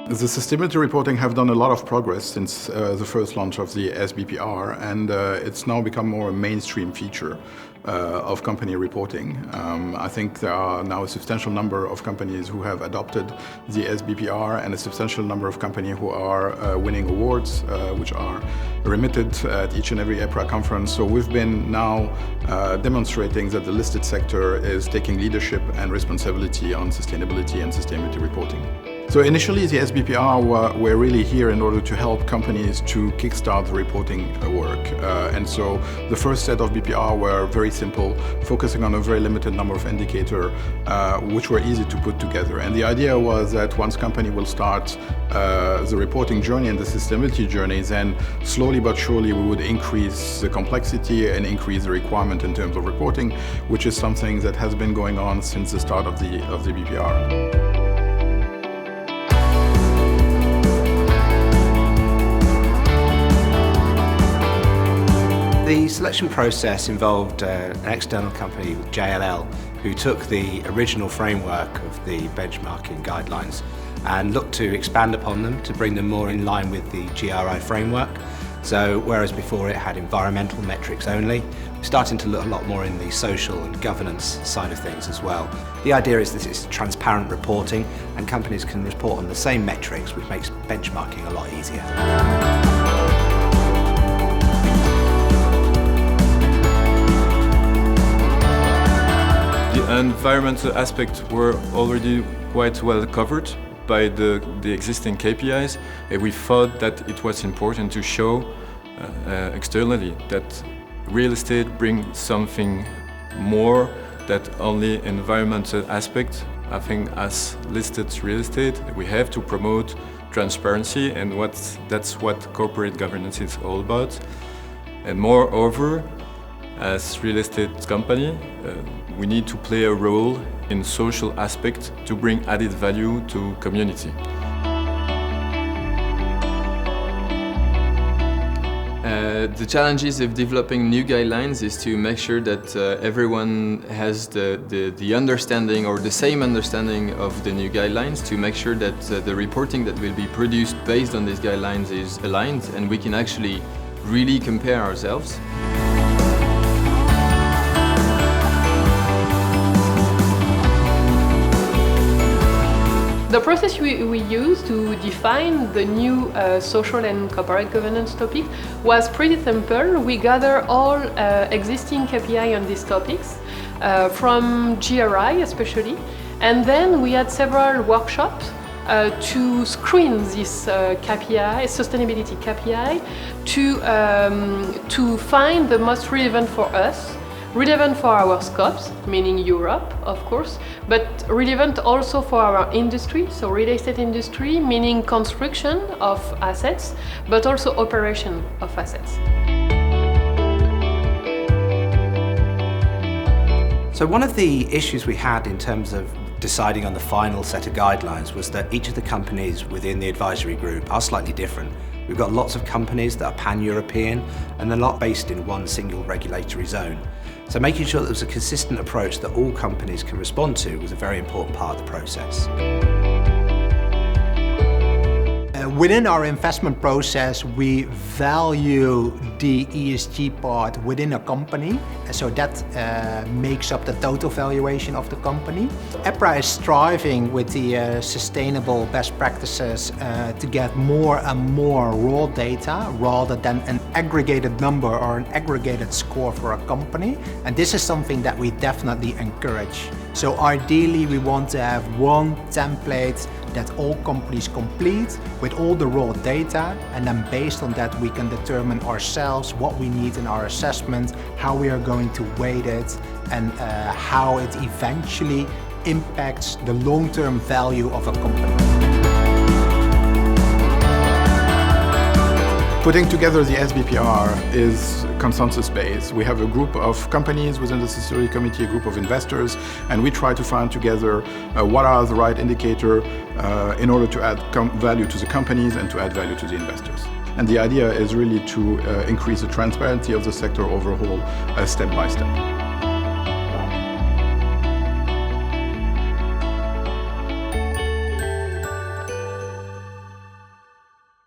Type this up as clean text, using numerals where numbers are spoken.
The sustainability reporting have done a lot of progress since the first launch of the sBPR, and it's now become more a mainstream feature of company reporting. I think there are now a substantial number of companies who have adopted the sBPR and a substantial number of companies who are winning awards, which are remitted at each and every EPRA conference. So we've been now demonstrating that the listed sector is taking leadership and responsibility on sustainability and sustainability reporting. So initially the sBPR were really here in order to help companies to kickstart the reporting work. And so the first set of BPR were very simple, focusing on a very limited number of indicators which were easy to put together. And the idea was that once company will start the reporting journey and the sustainability journey, then slowly but surely we would increase the complexity and increase the requirement in terms of reporting, which is something that has been going on since the start of the BPR. The selection process involved an external company, JLL, who took the original framework of the benchmarking guidelines and looked to expand upon them to bring them more in line with the GRI framework. So whereas before it had environmental metrics only, we're starting to look a lot more in the social and governance side of things as well. The idea is that it's transparent reporting and companies can report on the same metrics, which makes benchmarking a lot easier. The environmental aspects were already quite well covered by the existing KPIs, and we thought that it was important to show externally that real estate brings something more than only environmental aspect. I think as listed real estate, we have to promote transparency, and that's what corporate governance is all about. And moreover, as real estate company, we need to play a role in social aspect to bring added value to community. The challenges of developing new guidelines is to make sure that everyone has the understanding or the same understanding of the new guidelines, to make sure that the reporting that will be produced based on these guidelines is aligned and we can actually really compare ourselves. The process we used to define the new social and corporate governance topic was pretty simple. We gathered all existing KPI on these topics, from GRI especially, and then we had several workshops to screen this KPI, sustainability KPI, to find the most relevant for us, relevant for our scopes, meaning Europe, of course, but relevant also for our industry, so real estate industry, meaning construction of assets, but also operation of assets. So one of the issues we had in terms of deciding on the final set of guidelines was that each of the companies within the advisory group are slightly different. We've got lots of companies that are pan-European and they're not based in one single regulatory zone. So making sure that there was a consistent approach that all companies can respond to was a very important part of the process. Within our investment process, we value the ESG part within a company, so that makes up the total valuation of the company. EPRA is striving with the sustainable best practices to get more and more raw data rather than an aggregated number or an aggregated score for a company, and this is something that we definitely encourage. So ideally we want to have one template that all companies complete with all the raw data, and then based on that we can determine ourselves what we need in our assessment, how we are going to weight it, and how it eventually impacts the long-term value of a company. Putting together the sBPR is consensus-based. We have a group of companies within the sustainability committee, a group of investors, and we try to find together what are the right indicators in order to add value to the companies and to add value to the investors. And the idea is really to increase the transparency of the sector overall, step by step.